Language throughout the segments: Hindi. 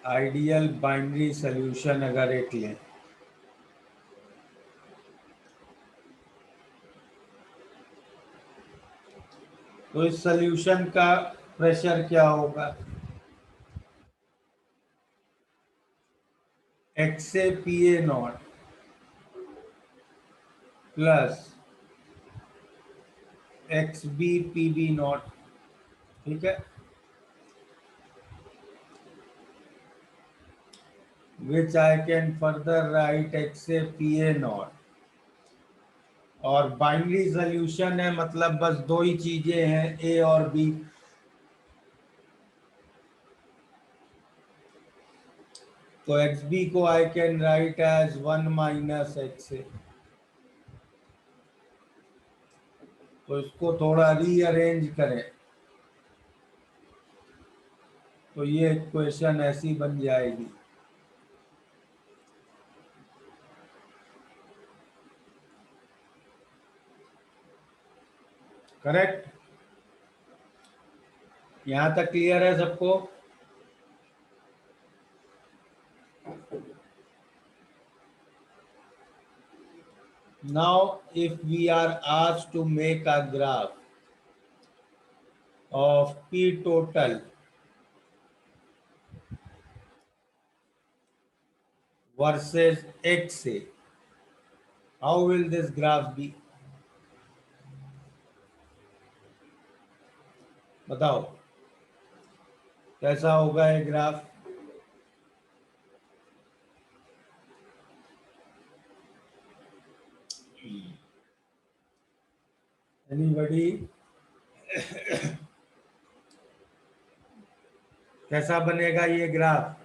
आइडियल बाइनरी सॉल्यूशन अगर एक लें तो इस सॉल्यूशन का प्रेशर क्या होगा? X A P A naught plus x B P B naught. ठीक है, which I can further write x A P A naught. और बाइनरी सॉल्यूशन है मतलब बस दो ही चीजें हैं, ए और बी। तो एक्स बी को I can write as 1 - x A. तो इसको थोड़ा रीअरेंज करें तो ये इक्वेशन ऐसी बन जाएगी। करेक्ट? यहां तक क्लियर है सबको? Now, if we are asked to make a graph of P total versus XA, how will this graph be? बताओ कैसा होगा ये ग्राफ? एनीबॉडी? कैसा बनेगा ये ग्राफ?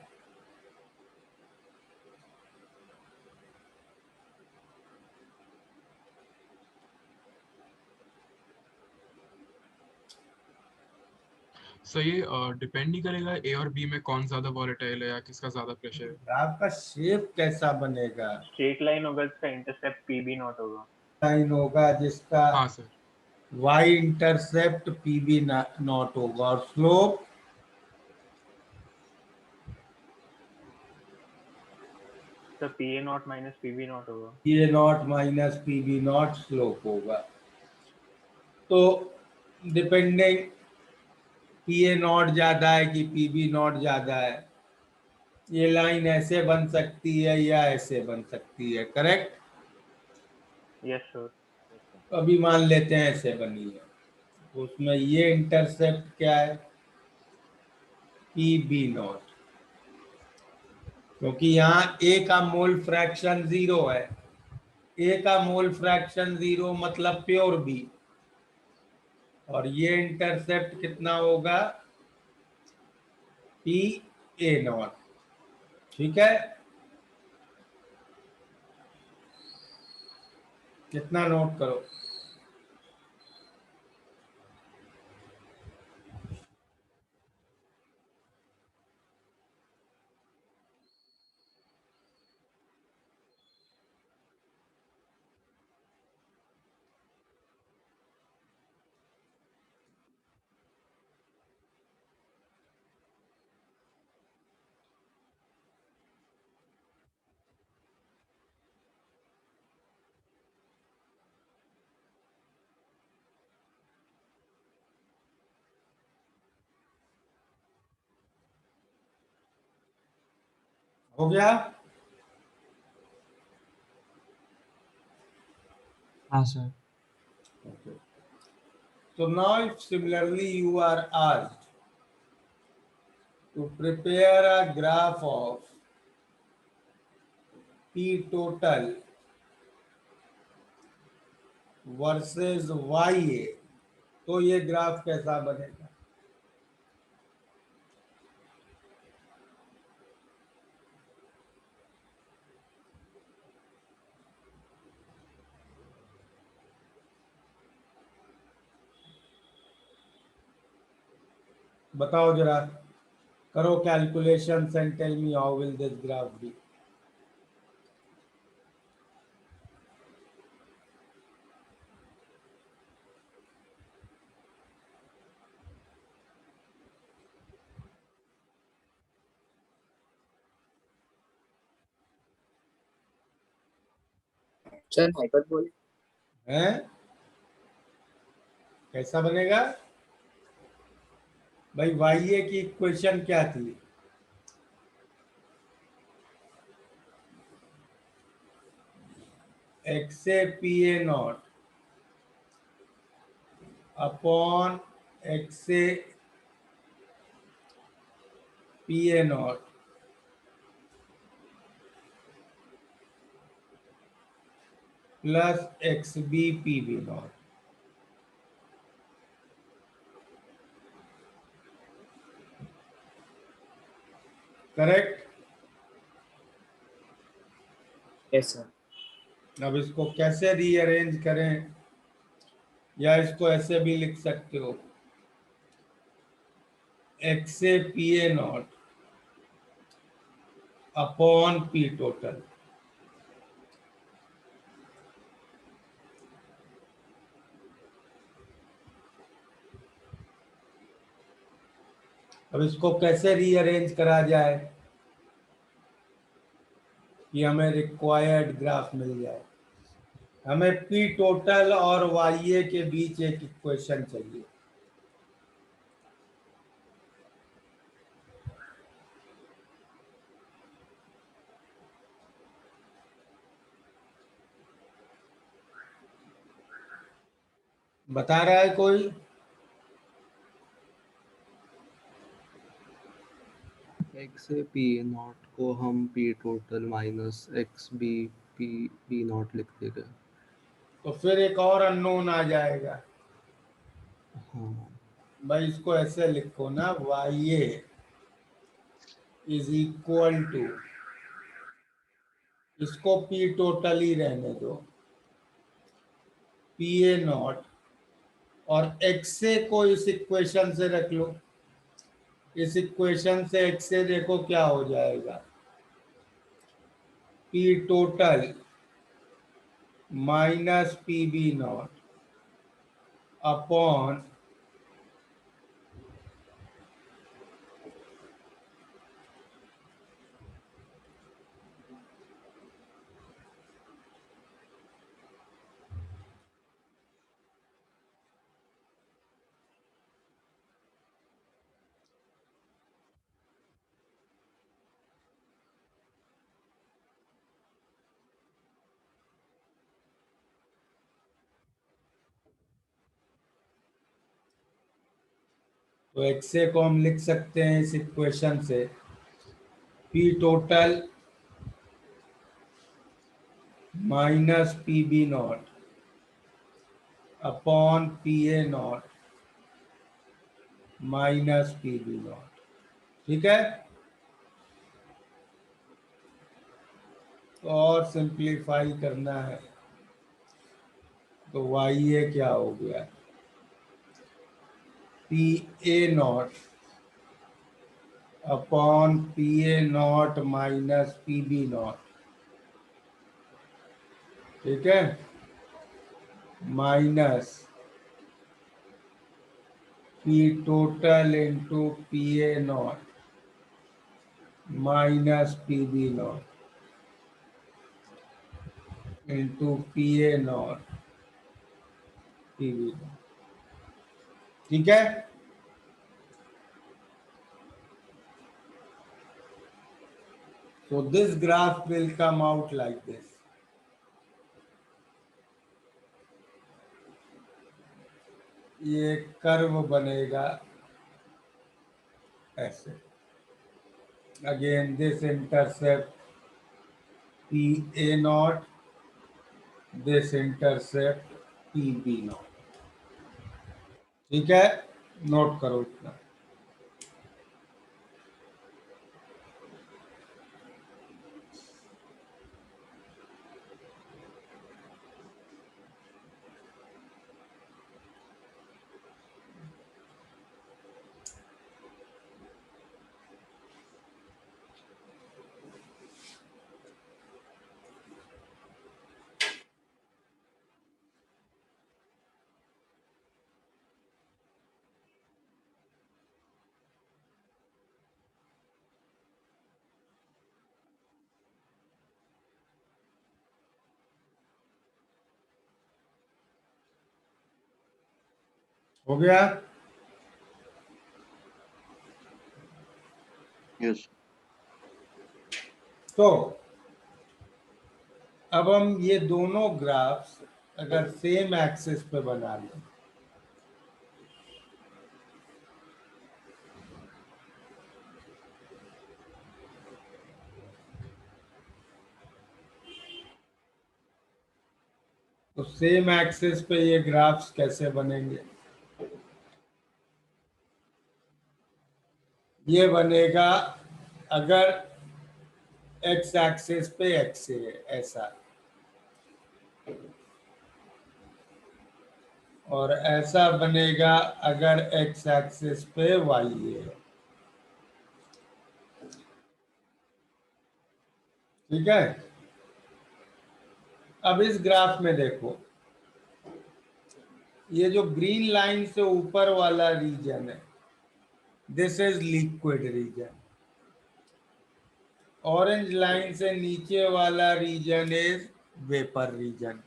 सो ये डिपेंड नहीं करेगा ए और बी में कौन ज्यादा वॉलेटाइल है या किसका ज्यादा प्रेशर है। ग्राफ का शेप कैसा बनेगा? स्ट्रेट लाइन होगा जिसका इंटरसेप्ट पी बी नॉट होगा। लाइन होगा जिसका हाँ sir. y intercept P B naught होगा और स्लोप तो P A naught minus P B naught होगा। P A naught minus P B naught slope होगा। तो डिपेंडिंग पी ए नॉट ज्यादा है कि पी बी नॉट ज्यादा है, ये लाइन ऐसे बन सकती है या ऐसे बन सकती है। करेक्ट? Yes sir. अभी मान लेते हैं ऐसे बनी है, तो उसमें ये इंटरसेप्ट क्या है? P B naught. क्योंकि यहाँ ए का मोल फ्रैक्शन 0 है, ए का मोल फ्रैक्शन 0 मतलब प्योर बी। और ये इंटरसेप्ट कितना होगा? P A not. ठीक है, कितना नोट करो? हो गया? हाँ sir. Okay. So now if similarly you are asked to prepare a graph of P total versus YA, तो ये ग्राफ कैसा बनेगा? बताओ जरा, करो calculations and tell me how will this graph be. Sir hyperbolic है, कैसा बनेगा भाई? वाई ए की इक्वेशन क्या थी? X A P A naught upon X A P A naught plus x B P B naught. Correct. Yes sir. अब इसको कैसे रीअरेंज करें, या इसको ऐसे भी लिख सकते हो, x A P A naught upon P total. अब इसको कैसे रीअरेंज करा जाए कि हमें रिक्वायर्ड ग्राफ मिल जाए? हमें पी टोटल और वाई ए के बीच एक इक्वेशन चाहिए। बता रहा है कोई? X A P A naught को हम P total minus X B P B naught लिख देंगे। तो फिर एक और अननोन आ जाएगा। हाँ भाई इसको ऐसे लिखो ना, Y A is equal to, इसको पी टोटल ही रहने दो, पी ए नॉट, और एक्स ए को इस इक्वेशन से रख लो। इस इक्वेशन से एक्स ए देखो क्या हो जाएगा, P total minus P B naught upon तो एक्स ए को हम लिख सकते हैं इस इक्वेशन से, P total minus P B naught upon P A naught minus P B naught. ठीक है। तो और सिंप्लीफाई करना है तो वाई ए क्या हो गया, P A naught upon P A naught minus P B naught. ठीक है, minus P total into P A naught minus P B naught into P A naught P B naught. ठीक है। So this graph will come out like this. ये कर्व बनेगा ऐसे। Again this intercept P A naught, this intercept P B naught. ठीक है, नोट करो इतना। हो गया? यस। तो अब हम ये दोनों ग्राफ्स अगर सेम एक्सिस पे बना लें, तो सेम एक्सिस पे ये ग्राफ्स कैसे बनेंगे? ये बनेगा अगर एक्स एक्सिस पे एक्स है ऐसा, और ऐसा बनेगा अगर एक्स एक्सिस पे वाई है। ठीक है? अब इस ग्राफ में देखो, ये जो ग्रीन लाइन से ऊपर वाला रीजन है, this is liquid region. Orange line से नीचे वाला रीजन इज वेपर रीजन,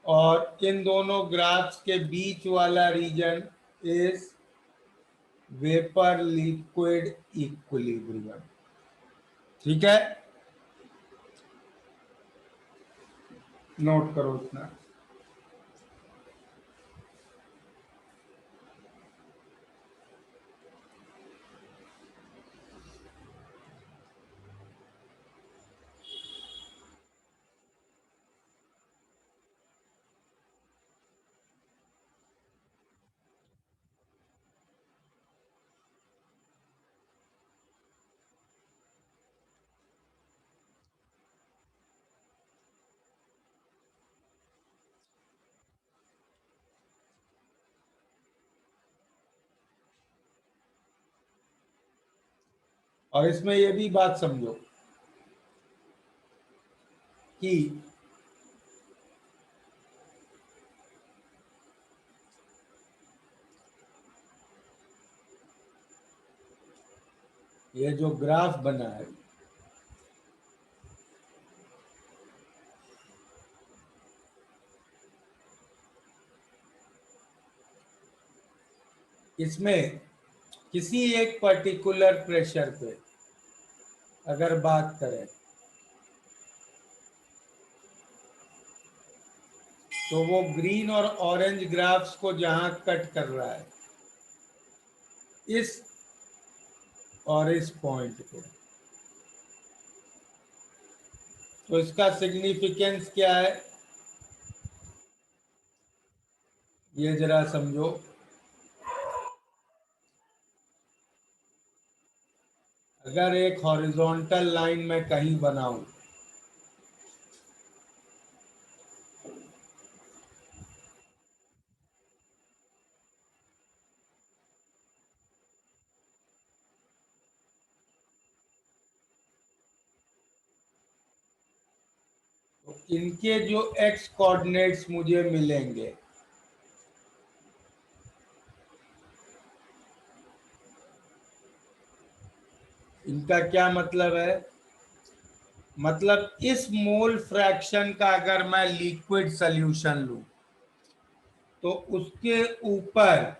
और इन दोनों ग्राफ्स के बीच वाला region is vapour liquid equilibrium. ठीक है? नोट करो इतना। और इसमें यह भी बात समझो कि ये जो ग्राफ बना है, इसमें किसी एक पर्टिकुलर प्रेशर पे अगर बात करें तो वो ग्रीन और ऑरेंज ग्राफ्स को जहां कट कर रहा है, इस और इस पॉइंट पे, तो इसका सिग्निफिकेंस क्या है ये जरा समझो। अगर एक हॉरिजॉन्टल लाइन में कहीं बनाऊं, तो इनके जो एक्स कोऑर्डिनेट्स मुझे मिलेंगे, इनका क्या मतलब है? मतलब इस मोल फ्रैक्शन का अगर मैं लिक्विड सॉल्यूशन लूं तो उसके ऊपर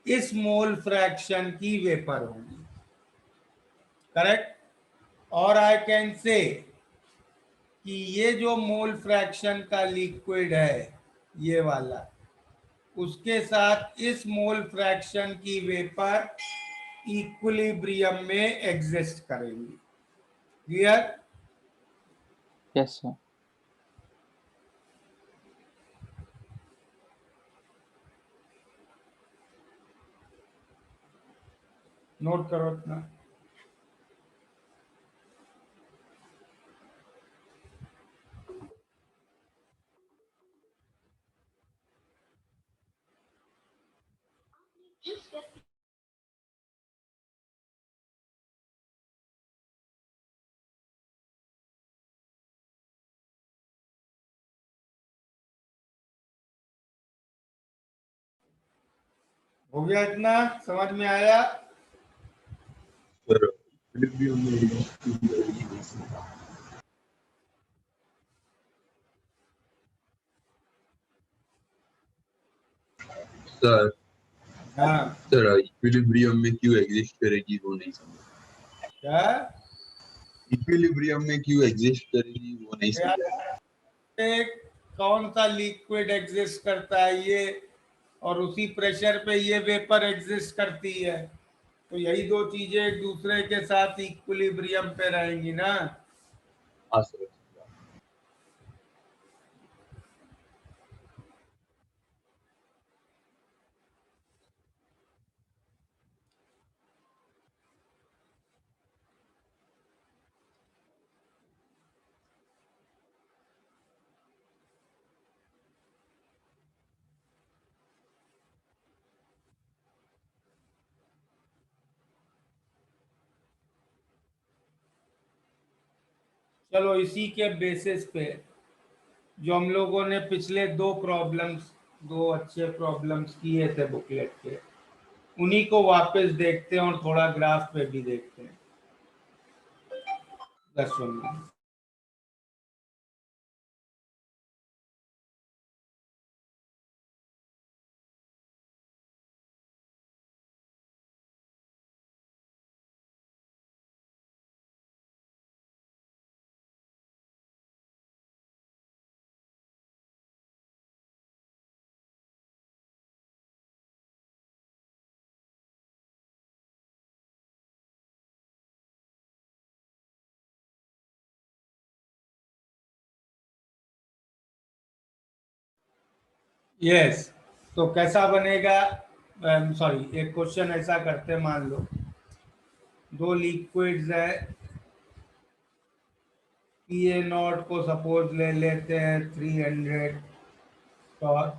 इस मोल फ्रैक्शन की वेपर होगी। करेक्ट? और आई कैन से कि ये जो मोल फ्रैक्शन का लिक्विड है ये वाला, उसके साथ इस मोल फ्रैक्शन की वेपर इक्विलिब्रियम में एग्जिस्ट करेंगी। क्लियर? Yes sir. नोट करो इतना। हो गया इतना? समझ में आया? सर हाँ सर इक्विलिब्रियम में क्यों एग्जिस्ट करेगी वो नहीं समझ। क्या इक्विलिब्रियम में क्यों एग्जिस्ट करेगी वो नहीं समझ। एक कौन सा लिक्विड एग्जिस्ट करता है ये, और उसी प्रेशर पे ये वेपर एग्जिस्ट करती है, तो यही दो चीजें एक दूसरे के साथ इक्विलिब्रियम पे रहेंगी ना। हाँ सर। चलो इसी के बेसिस पे जो हम लोगों ने पिछले दो अच्छे प्रॉब्लम्स किए थे बुकलेट के, उन्हीं को वापस देखते हैं और थोड़ा ग्राफ पे भी देखते हैं। 10 मिनट। यस, तो कैसा बनेगा? सॉरी, एक क्वेश्चन ऐसा करते, मान लो दो लिक्विड्स है, पी ए नॉट को सपोज ले लेते हैं 300 और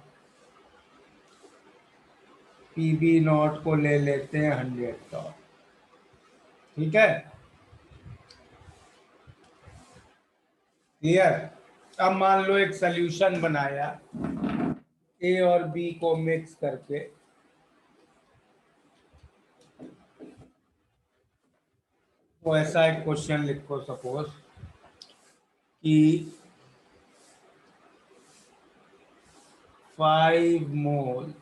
पी बी नॉट को ले लेते हैं 100 और। ठीक है, क्लियर? अब मान लो एक सॉल्यूशन बनाया ए और बी को मिक्स करके, तो ऐसा एक क्वेश्चन लिखो सपोज कि 5 मोल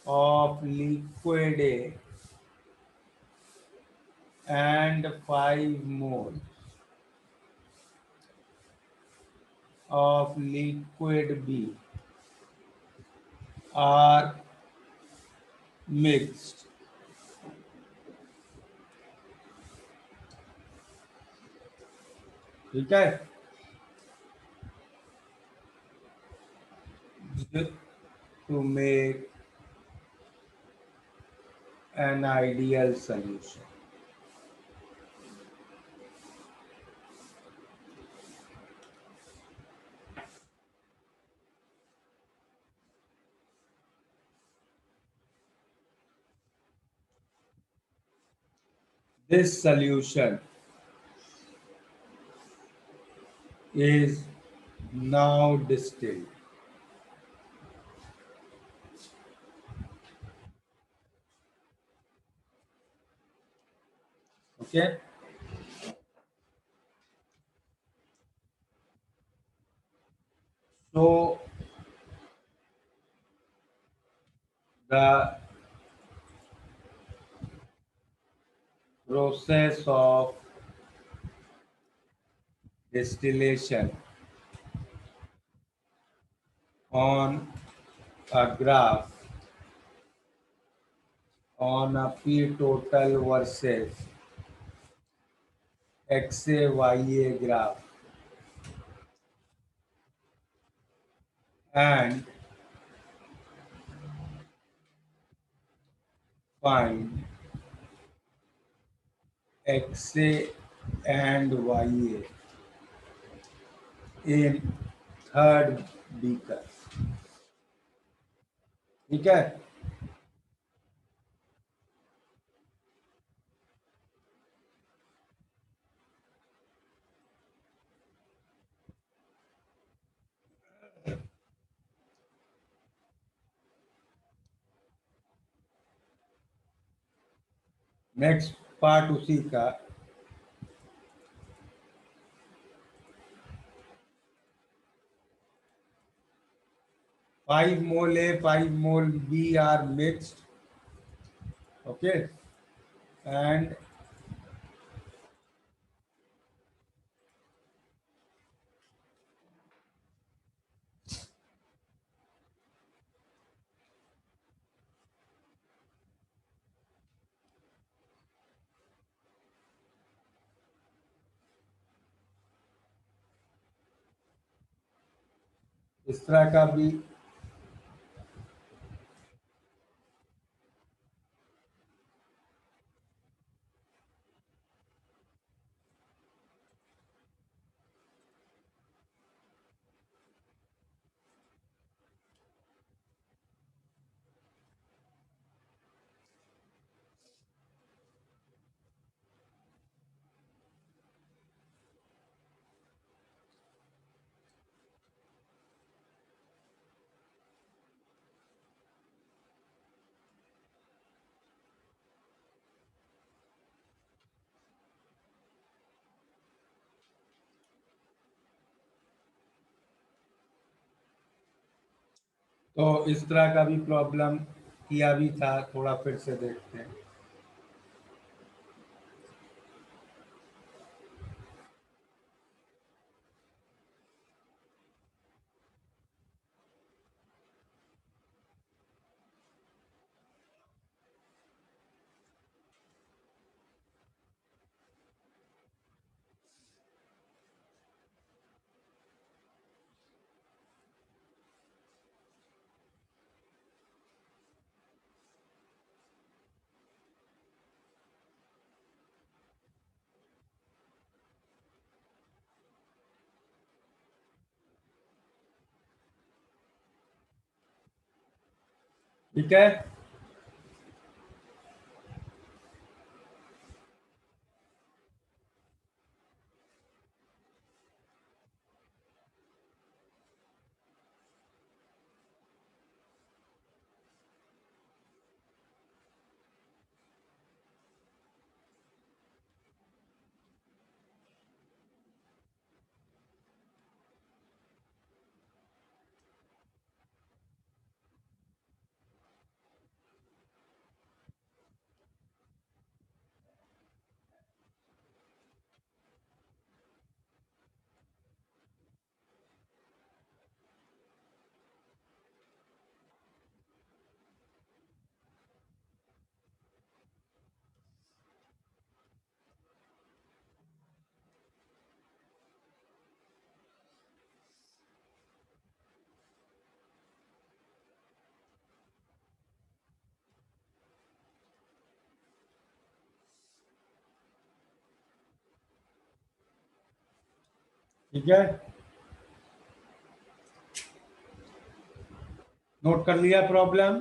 of liquid A and 5 moles of liquid B are mixed. ठीक है, to make an ideal solution. This solution is now distilled. Okay, so the process of distillation on a graph on a P total versus XA YA graph and find XA and YA in third beaker. ठीक है, नेक्स्ट पार्ट उसी का। 5 mole A, 5 mole B are mixed. Okay, and इस तरह का भी तो इस तरह का भी प्रॉब्लम किया भी था, थोड़ा फिर से देखते हैं। ठीक है, ठीक है, नोट कर लिया problem.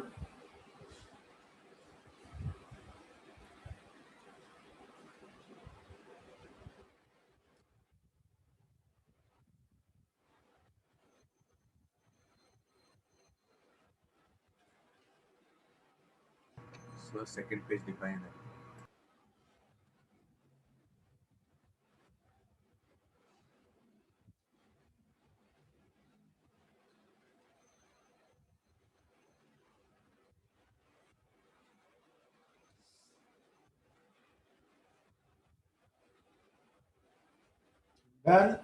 So second page define है. डन।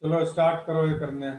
चलो स्टार्ट करो ये करने।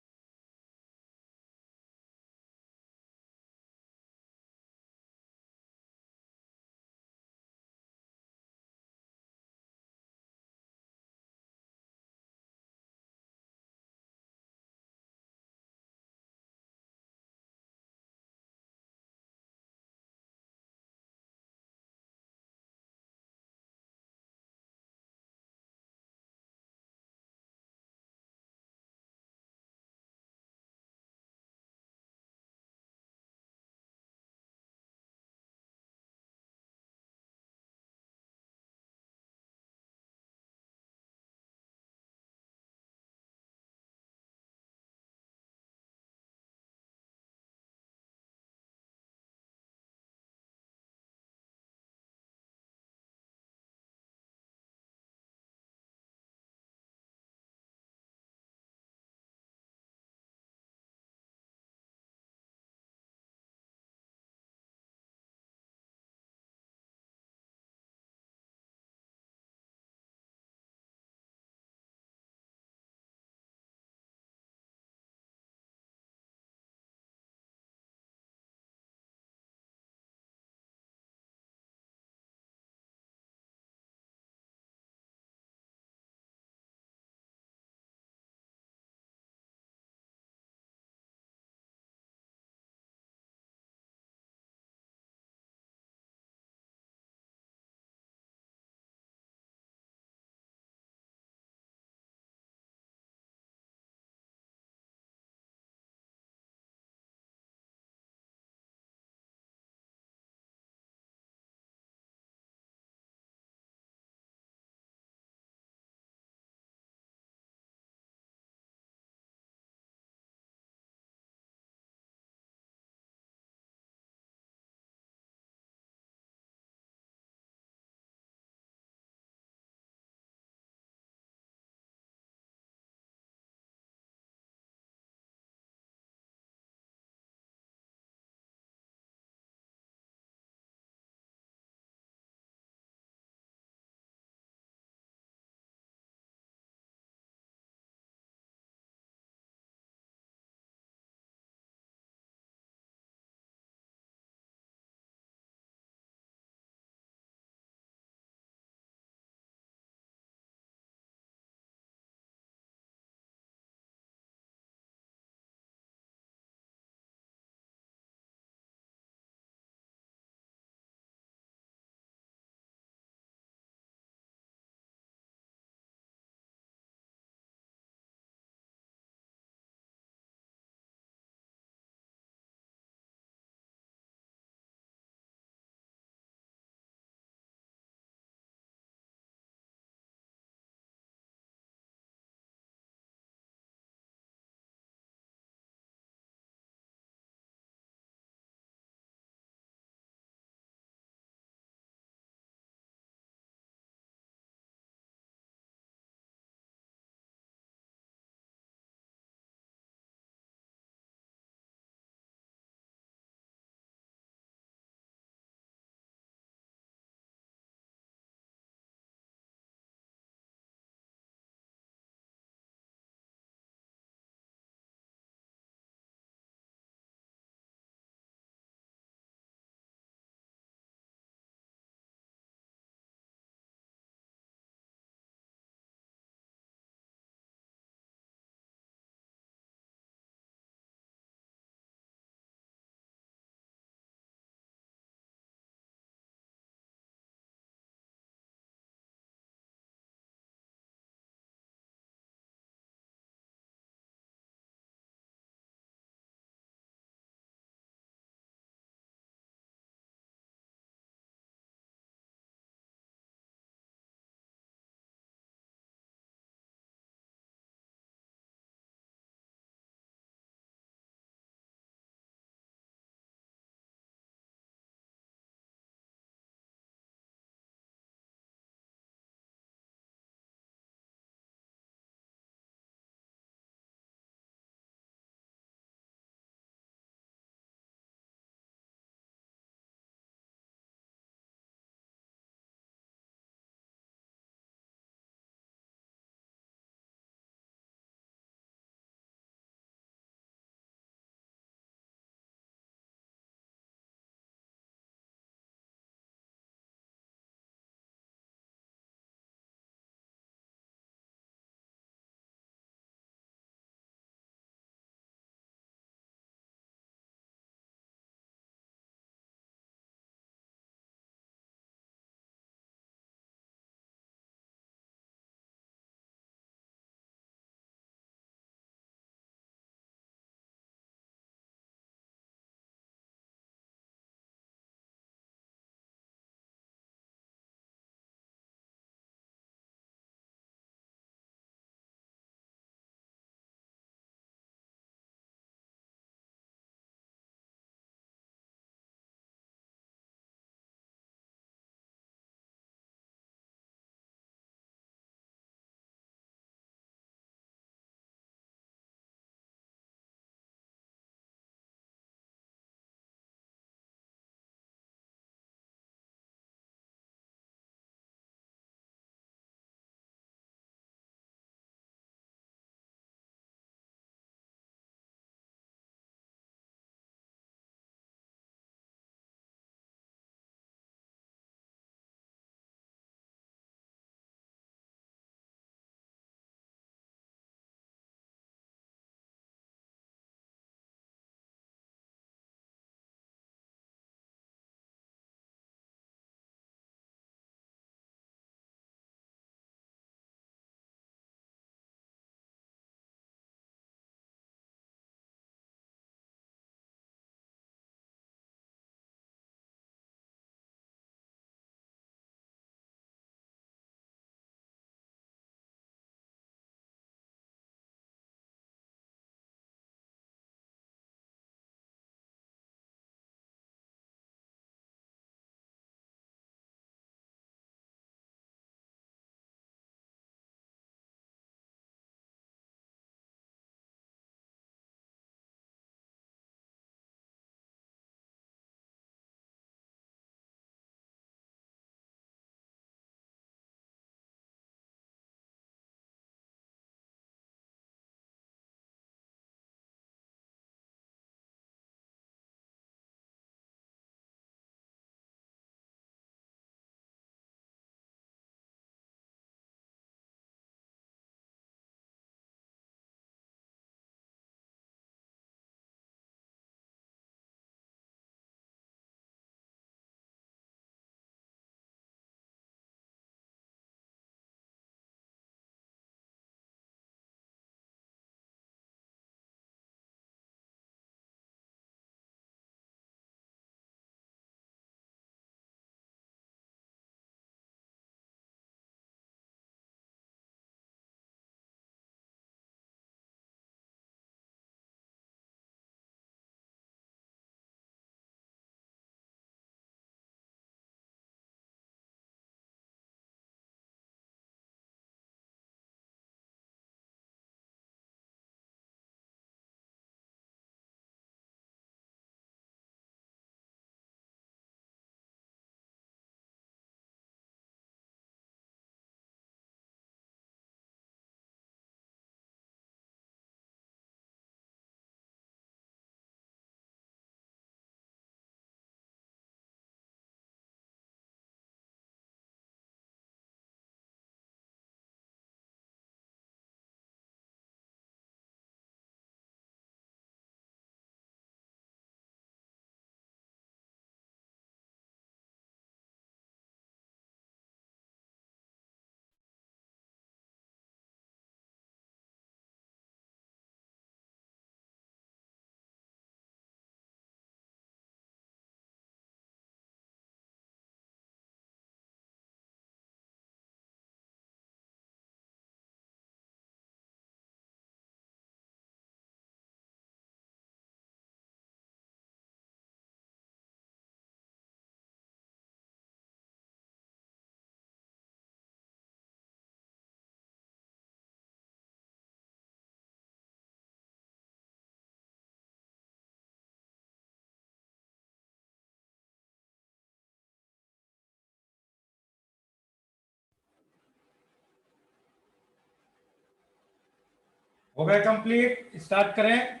हो गए कंप्लीट? स्टार्ट करें?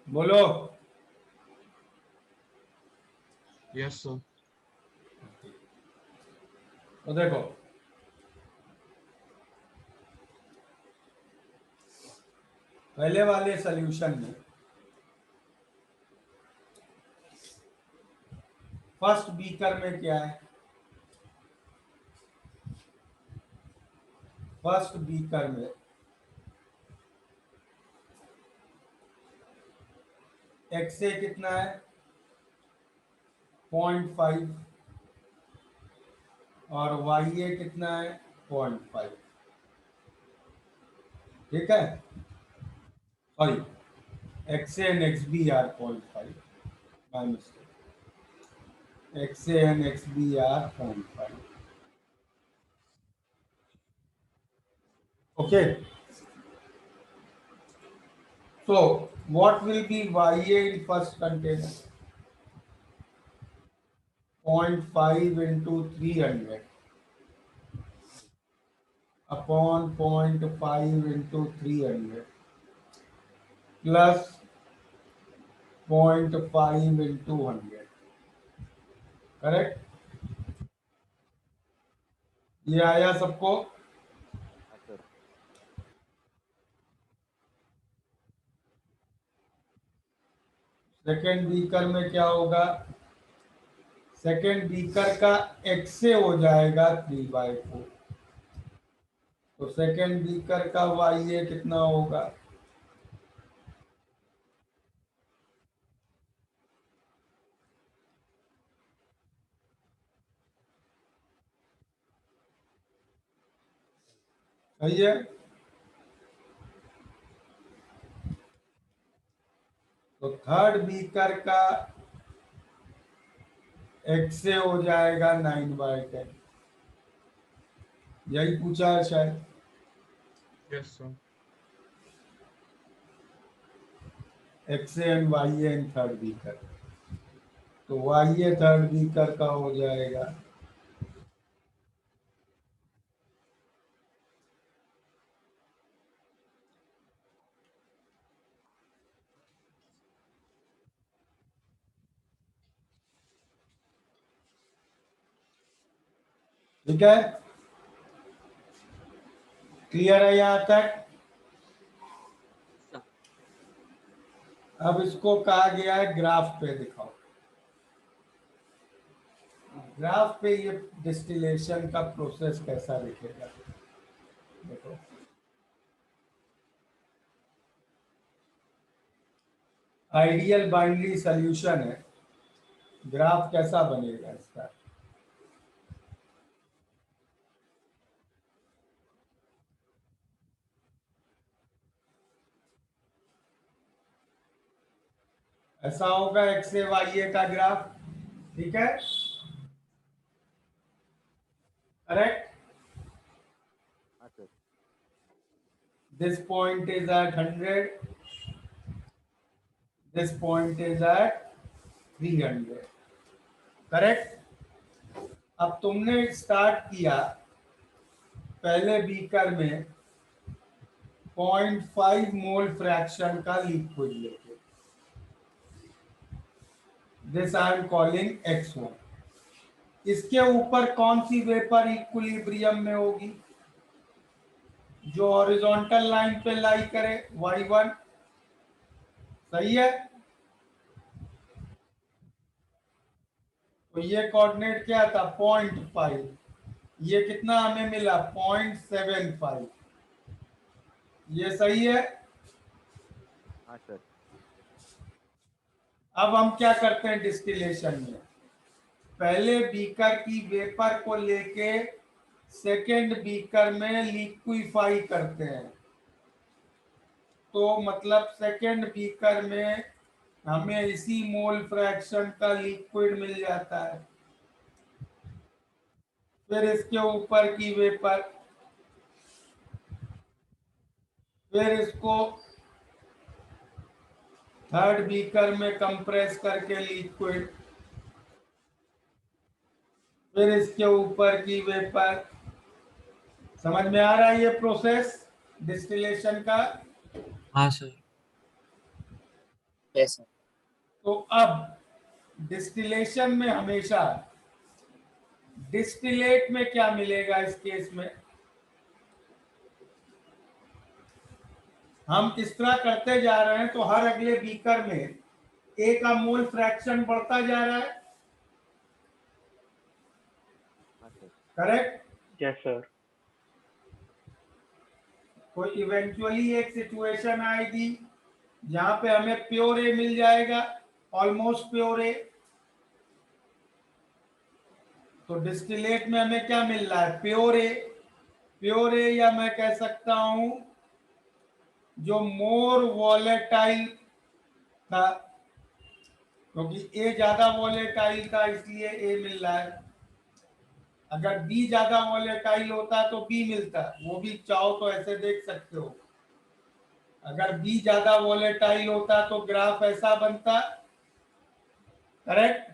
बोलो। Yes sir. तो देखो, पहले वाले सॉल्यूशन में फर्स्ट बीकर में क्या है? फर्स्ट बीकर में XA कितना है? 0.5 और YA कितना है? 0.5। ठीक है, sorry, XA and XB are 0.5, my mistake, XA and XB are 0.5. Okay, so what will be YA in first container? 0.5 into 300 upon 0.5 into 300 plus 0.5 into 100, correct? ये आया सबको? सेकेंड बीकर में क्या होगा? सेकेंड बीकर का XA हो जाएगा 3/4, तो सेकेंड बीकर का YA कितना होगा? सही है? तो थर्ड बीकर का XA हो जाएगा 9/10, यही पूछा है शायद। Yes sir. XA and YA in third beaker, तो YA थर्ड बीकर का हो जाएगा ठीक है? क्लियर है यहां तक? अब इसको कहा गया है ग्राफ पे दिखाओ। ग्राफ पे ये डिस्टिलेशन का प्रोसेस कैसा दिखेगा? देखो, आइडियल बाइनरी सॉल्यूशन है, ग्राफ कैसा बनेगा इसका? ऐसा होगा XA YA का ग्राफ, ठीक है? Correct? This point is at 100, this point is at 300, correct? अब तुमने स्टार्ट किया पहले बीकर में 0.5 मोल फ्रैक्शन का लिक्विड लेके, this I am calling X1। इसके ऊपर कौन सी वेपर इक्विलिब्रियम में होगी? जो हॉरिजॉन्टल लाइन पे लाई करे, Y1, सही है? तो ये कोऑर्डिनेट क्या था? 0.5, ये कितना हमें मिला? 0.75, ये सही है? हाँ सर। अब हम क्या करते हैं डिस्टिलेशन में? पहले बीकर की वेपर को लेके सेकेंड बीकर में लिक्विफाई करते हैं, तो मतलब सेकेंड बीकर में हमें इसी मोल फ्रैक्शन का लिक्विड मिल जाता है। फिर इसके ऊपर की वेपर, फिर इसको थर्ड बीकर में कंप्रेस करके लिक्विड, फिर इसके ऊपर की वेपर, समझ में आ रहा है ये प्रोसेस डिस्टिलेशन का? हाँ सर। Yes, sir. तो अब डिस्टिलेशन में हमेशा डिस्टिलेट में क्या मिलेगा इस केस में? हम इस तरह करते जा रहे हैं तो हर अगले बीकर में ए का मोल फ्रैक्शन बढ़ता जा रहा है, हाँ सर। करेक्ट? Yes, sir. तो इवेंचुअली एक सिचुएशन आएगी जहां पे हमें प्योर ए मिल जाएगा, ऑलमोस्ट प्योर ए। तो डिस्टिलेट में हमें क्या मिल रहा है? प्योर ए। प्योर ए, या मैं कह सकता हूं जो मोर वॉलेटाइल था, क्योंकि ए ज्यादा वॉलेटाइल था इसलिए ए मिल रहा है। अगर बी ज्यादा वॉलेटाइल होता तो बी मिलता, वो भी चाहो तो ऐसे देख सकते हो। अगर बी ज्यादा वॉलेटाइल होता तो ग्राफ ऐसा बनता, करेक्ट?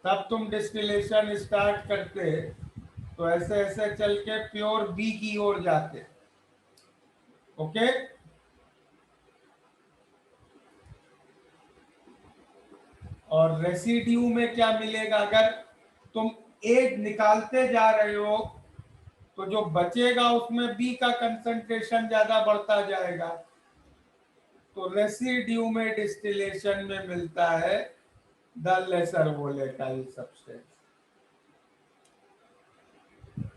तब तुम डिस्टिलेशन स्टार्ट करते तो ऐसे ऐसे चल के प्योर बी की ओर जाते। ओके, और रेसिड्यू में क्या मिलेगा? अगर तुम ए निकालते जा रहे हो तो जो बचेगा उसमें बी का कंसंट्रेशन ज्यादा बढ़ता जाएगा। तो रेसिड्यू में डिस्टिलेशन में मिलता है द लेसर वोलेटाइल सब्सटेंस।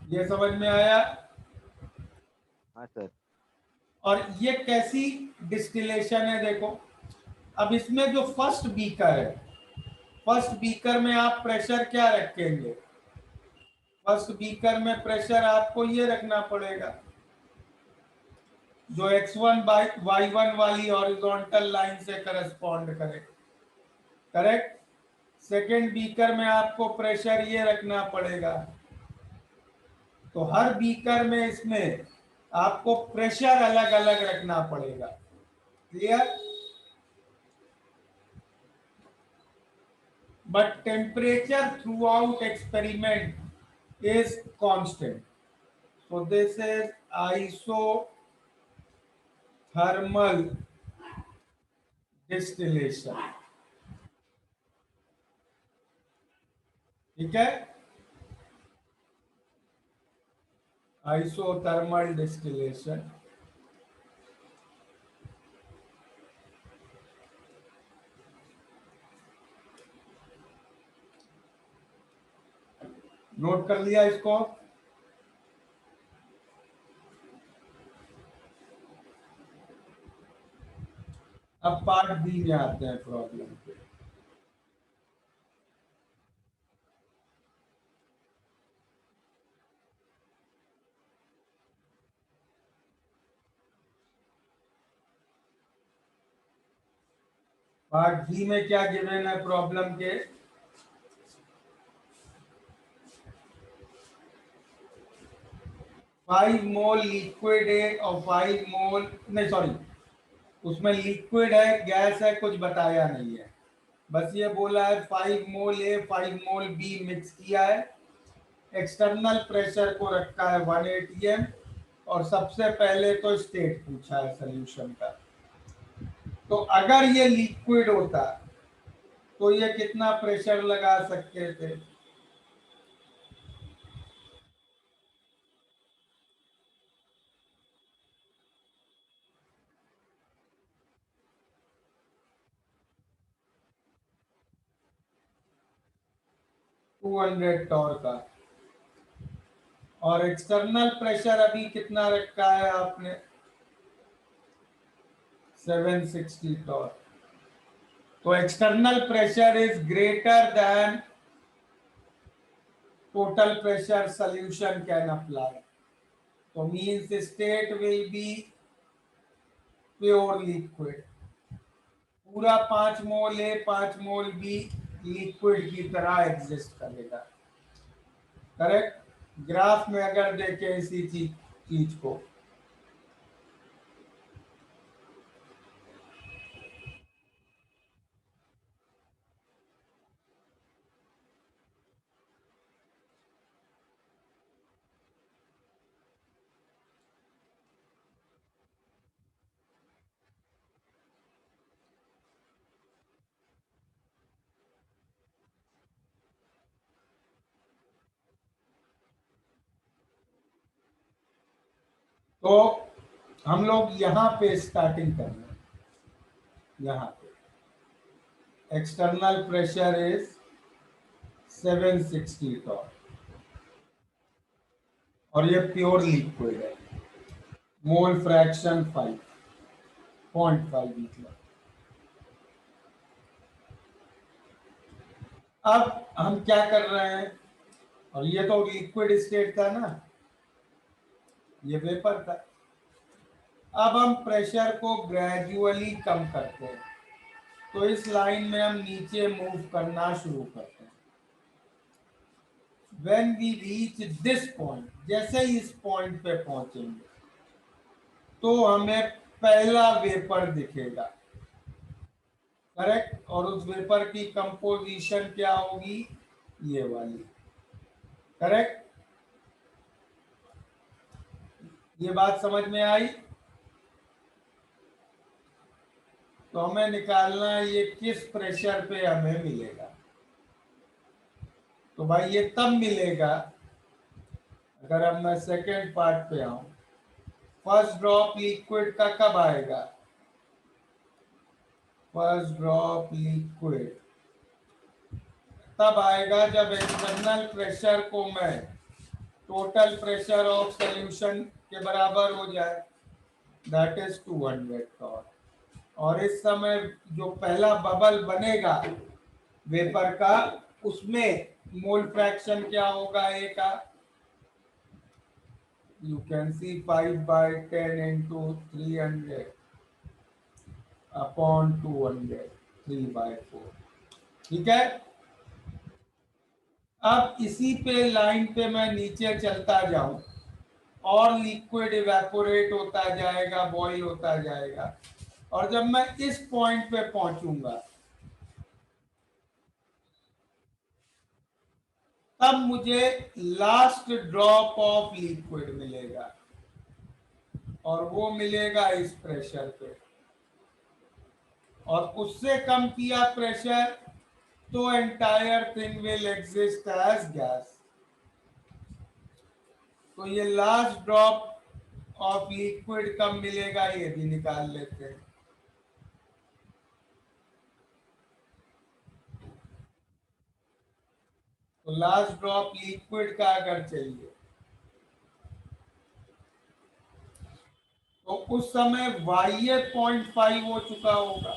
ये समझ में आया? हाँ सर। और ये कैसी डिस्टिलेशन है देखो। अब इसमें जो फर्स्ट बीकर है, फर्स्ट बीकर में आप प्रेशर क्या रखेंगे? फर्स्ट बीकर में प्रेशर आपको ये रखना पड़ेगा जो x1 बाई y1 वाली हॉरिजॉन्टल लाइन से करस्पॉन्ड करे, करेक्ट? सेकेंड बीकर में आपको प्रेशर ये रखना पड़ेगा। तो हर बीकर में इसमें आपको प्रेशर अलग अलग रखना पड़ेगा। Clear? But temperature through out experiment is constant. So this is isothermal distillation. ठीक है? Isothermal distillation. नोट कर लिया इसको? अब पार्ट बी में आते हैं प्रॉब्लम पे। पार्ट बी में क्या गिवन है प्रॉब्लम के? फाइव मोल लिक्विड है और 5 मोल, नहीं सॉरी, उसमें लिक्विड है गैस है कुछ बताया नहीं है, बस ये बोला है 5 मोल ए 5 मोल बी मिक्स किया है। एक्सटर्नल प्रेशर को रखा है 1 atm और सबसे पहले तो स्टेट पूछा है सॉल्यूशन का। तो अगर ये लिक्विड होता तो ये कितना प्रेशर लगा सकते थे? टू 200 टॉर का। और एक्सटर्नल प्रेशर अभी कितना रखा है आपने? 760 टॉर। तो external pressure is greater than total pressure solution can apply. So means the state will be pure liquid. पूरा 5 मोल ए 5 मोल बी लिक्विड की तरह एग्जिस्ट करेगा, करेक्ट? ग्राफ में अगर देखें इसी चीज को, तो हम लोग यहाँ पे स्टार्टिंग कर रहे हैं, यहाँ पे एक्सटर्नल प्रेशर इज 760 टॉन और ये प्योर लिक्विड है, मोल फ्रैक्शन 5.5 मतलब। अब हम क्या कर रहे हैं, और ये तो लिक्विड स्टेट था ना, ये वेपर था। अब हम प्रेशर को ग्रेजुअली कम करते हैं, तो इस लाइन में हम नीचे मूव करना शुरू करते हैं। When we reach this point, जैसे ही इस पॉइंट पे पहुंचेंगे तो हमें पहला वेपर दिखेगा, करेक्ट। और उस वेपर की कंपोजिशन क्या होगी, ये वाली, करेक्ट। ये बात समझ में आई। तो हमें निकालना है ये किस प्रेशर पे हमें मिलेगा। तो भाई ये तब मिलेगा अगर अब मैं सेकेंड पार्ट पे आऊं, फर्स्ट ड्रॉप लिक्विड का कब आएगा, फर्स्ट ड्रॉप लिक्विड तब आएगा जब एक्सटर्नल प्रेशर को मैं टोटल प्रेशर ऑफ सॉल्यूशन के बराबर हो जाए, दैट इज 200 टॉन। और इस समय जो पहला बबल बनेगा वेपर का, उसमें मोल फ्रैक्शन क्या होगा, ए का, you can see 5/10 into 300 upon 200, 3/4। ठीक है। अब इसी पे लाइन पे मैं नीचे चलता जाऊं और लिक्विड इवेपोरेट होता जाएगा, बॉईल होता जाएगा, और जब मैं इस पॉइंट पे पहुंचूंगा तब मुझे लास्ट ड्रॉप ऑफ लिक्विड मिलेगा, और वो मिलेगा इस प्रेशर पे। और उससे कम किया प्रेशर तो entire thing will exist as gas. तो ये लास्ट ड्रॉप ऑफ लिक्विड कब मिलेगा, ये भी निकाल लेते हैं। तो लास्ट ड्रॉप लिक्विड का अगर चाहिए तो उस समय YA 0.5 हो चुका होगा,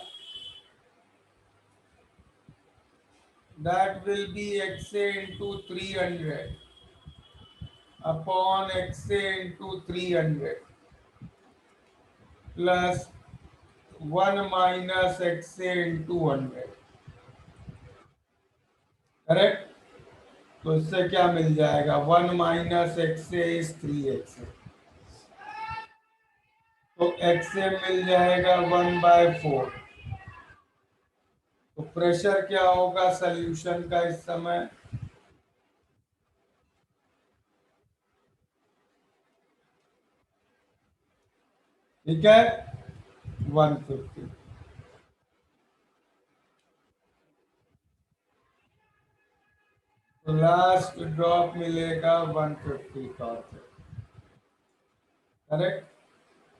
that will be XA into 300 upon XA into 300 plus 1 minus XA into 100, correct. तो इससे क्या मिल जाएगा, 1 minus XA is 3XA, तो XA मिल जाएगा 1/4। तो प्रेशर क्या होगा सॉल्यूशन का इस समय, ठीक है, 150। तो लास्ट ड्रॉप मिलेगा 150 टॉर्च, करेक्ट।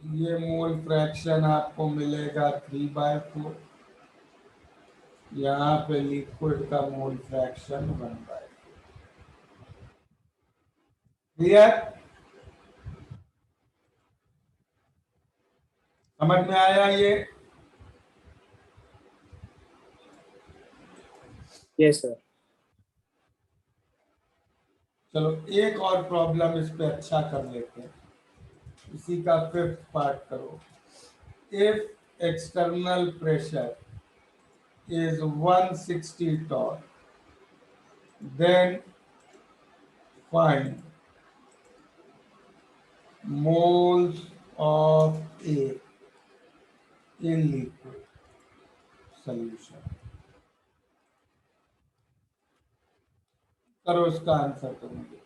ये मोल फ्रैक्शन आपको मिलेगा 3/4, यहाँ पे लिक्विड का मोल फ्रैक्शन 1/4। क्लियर, समझ में आया ये। Yes sir. चलो एक और प्रॉब्लम इस पे अच्छा कर लेते हैं, इसी का फिफ्थ पार्ट करो। If external pressure is 160 torr, then find moles of A in liquid solution। करो इसका आंसर तो मुझे।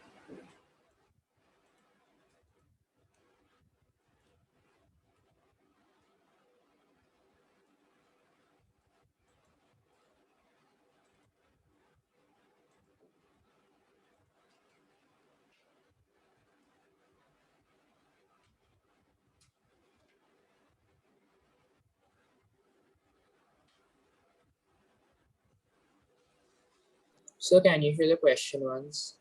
Sir, can you fill the question once?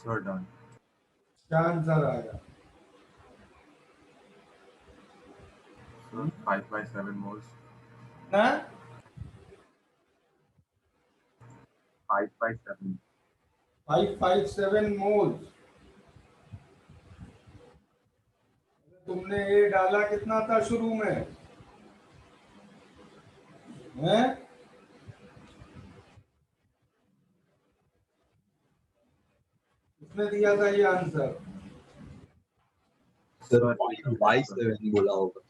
Sir, done. क्या आंसर आएगा? Sir, 5/7 moles. ना 5/7. 557 मोल्स। तुमने ये डाला कितना था शुरू में, हैं? उसने दिया था ये आंसर। सर Sir, 5/7 बोला होगा।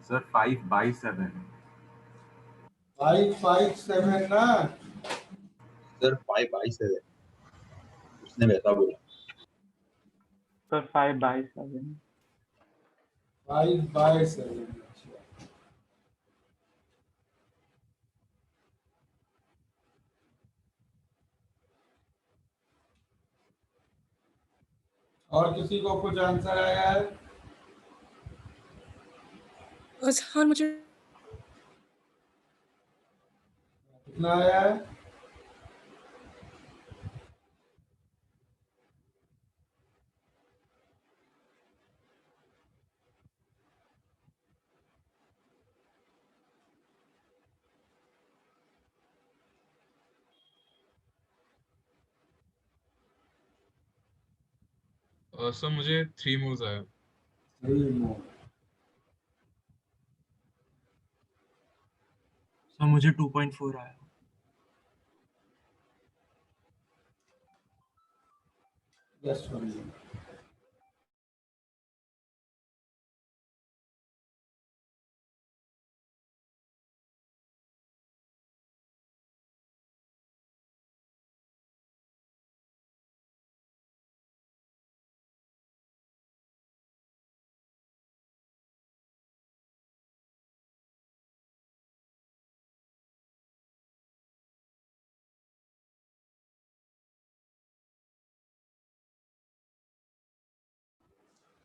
Sir, 5/7. 557 ना? सर 5/7 उसने वैसा बोला। Sir, 5/7. 5/7। और किसी को कुछ आंसर आया है? हाँ मुझे कितना आया है? सर मुझे 3 मोल्स आया। 3 मोल। सर मुझे 2.4 आया। Yes sir.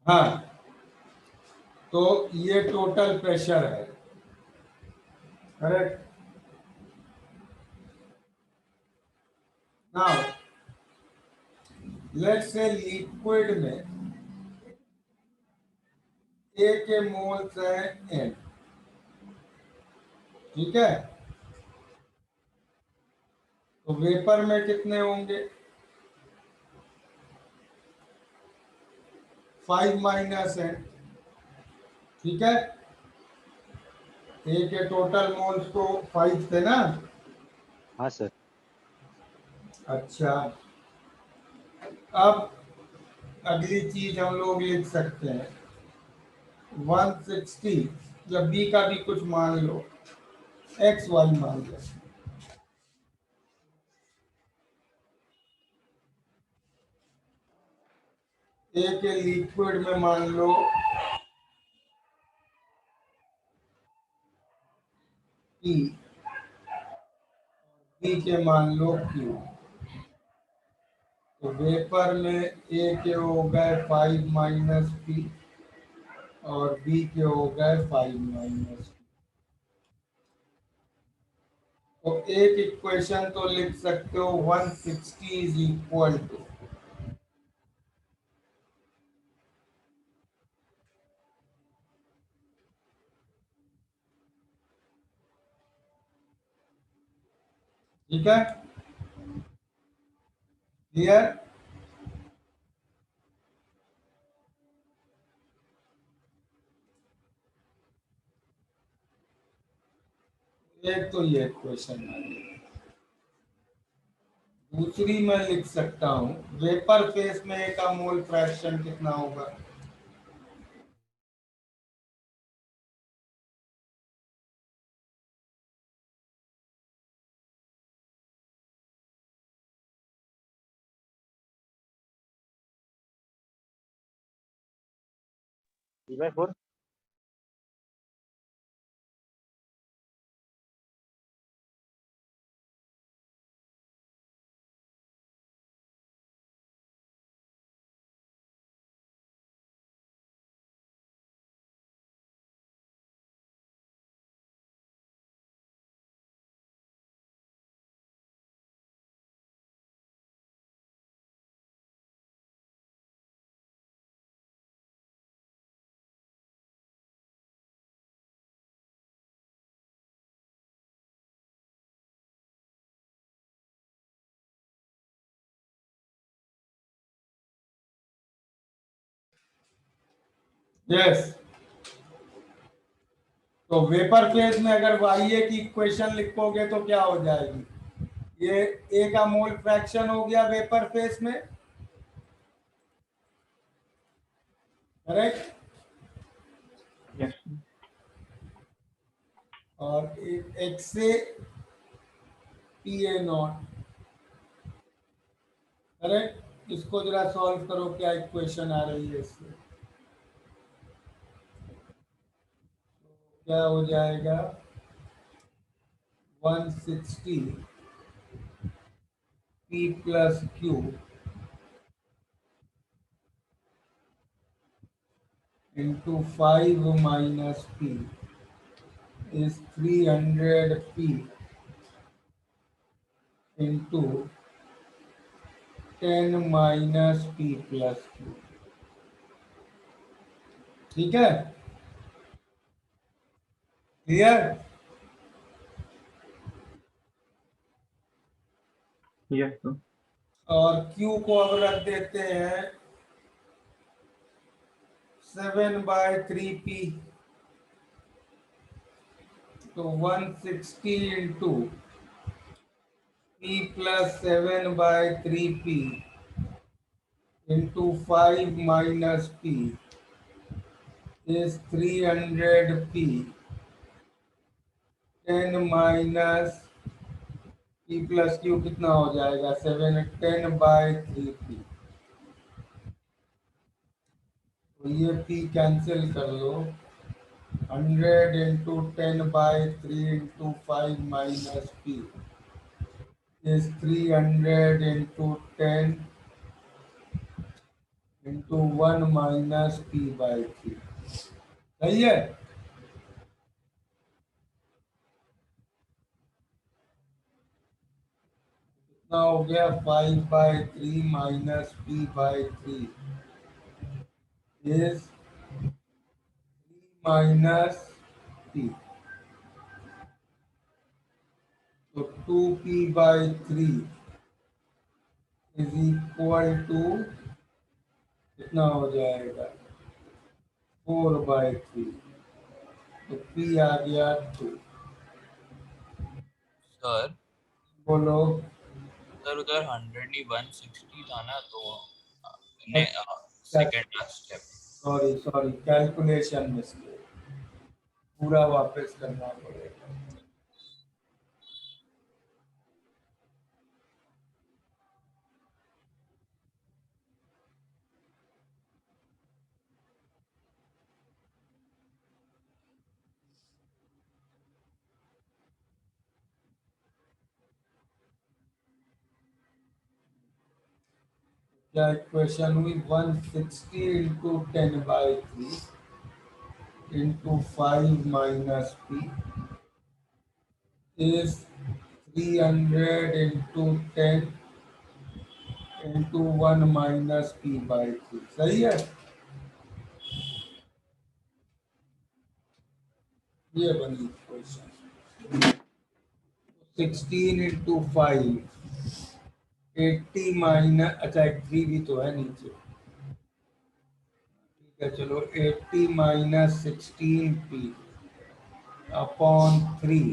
हाँ, तो ये टोटल प्रेशर है, correct? Now let's say liquid में ए के मोल्स हैं n, ठीक है? तो वेपर में कितने होंगे? 5 माइनस n, ठीक है? ए के टोटल मोल्स तो 5 थे ना? हाँ सर। अच्छा, अब अगली चीज हम लोग लिख सकते हैं 160, या बी का भी कुछ मान लो, एक्स वाई मान लो। ए के लिक्विड में मान लो P, बी के मान लो Q। तो वेपर में ए के हो गए 5 माइनस पी और बी के हो गए 5 माइनस। तो एक इक्वेशन तो लिख सकते हो 160 इज इक्वल टू, ठीक है? क्लियर? एक तो ये क्वेश्चन आ गया। दूसरी मैं लिख सकता हूँ वेपर फेस में ए का मोल फ्रैक्शन कितना होगा? P/4 yes. तो वेपर फेज में अगर वाई की इक्वेशन लिखोगे तो क्या हो जाएगी? ये ए का मोल फ्रैक्शन हो गया वेपर फेज में, करेक्ट? Yes. और एक्स से पी ए नॉट, करेक्ट? इसको जरा सॉल्व करो, क्या इक्वेशन आ रही है इससे? क्या हो जाएगा? 160 P plus Q into 5 minus P is 300 p into 10 minus p plus q। ठीक है, क्लियर? Yes, sir. और q को अब रख देते हैं 7/3p, तो 160 into p plus 7/3p into 5 minus p is 300p, 10 minus p plus Q कितना हो जाएगा? 7/10/3p। तो ये p कैंसिल कर लो, 100 into 10/3 into 5 minus p is 300 into 10 into 1 minus p/3। सही है? कितना हो गया? 5/3 minus p/3 is 3 minus p, तो 2p/3 इज इक्वल टू कितना हो जाएगा? 4/3, तो p आ गया 2। सर बोलो। सर उधर 100 नहीं 160 था ना, तो अच्छा, second last step. Sorry calculation mistake, पूरा वापस करना पड़ेगा। क्या इक्वेशन हुई? 160 into 10/3 into 5 minus p is 300 into 10 into 1 minus p/3। सही है? ये बनी इक्वेशन। 16 इंटू 5 80 माइनस, अच्छा 3 भी तो है नीचे, ठीक है चलो, 80 minus 16p upon 3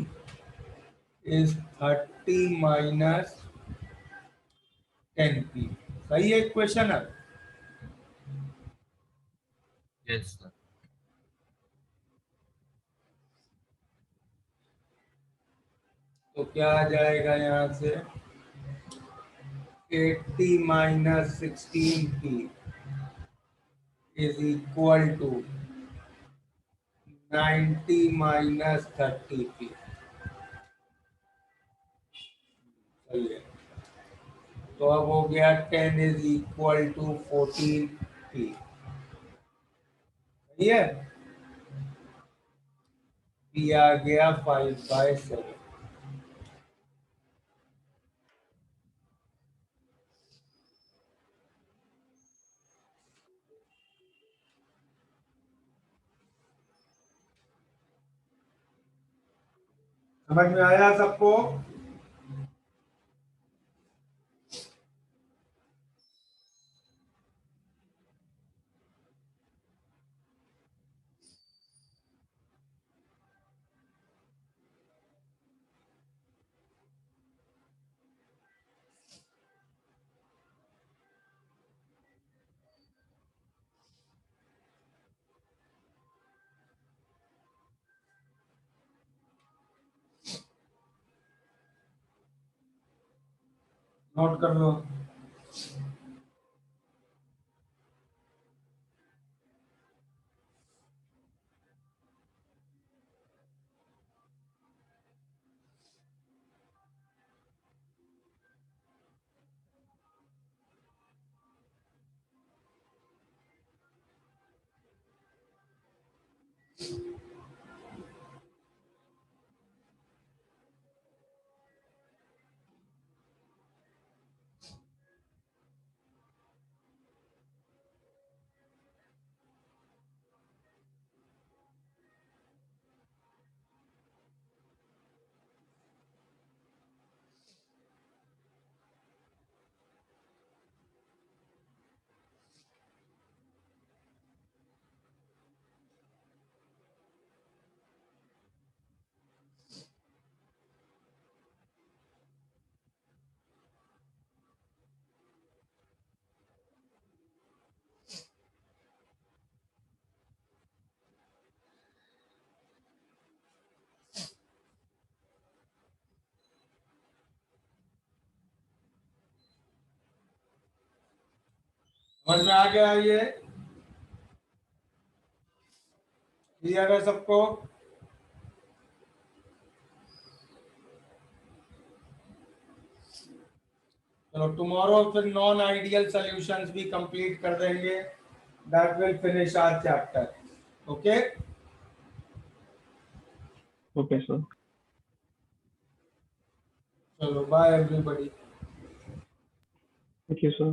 is 30 minus 10p। सही है इक्वेशन है? Yes sir. तो क्या आ जाएगा यहाँ से? 80 minus 16p is equal to 90 minus 30p। सही है। तो अब हो गया 10 इज इक्वल टू 14p। सही है? p आ गया 5/7। समझ में आया सबको? नोट कर लो। समझ में आ गया ये? क्लियर है सबको? चलो टुमारो फिर नॉन आइडियल सॉल्यूशंस भी कंप्लीट कर देंगे। That will finish our chapter. Okay Okay, sir. चलो bye everybody. Thank you, sir.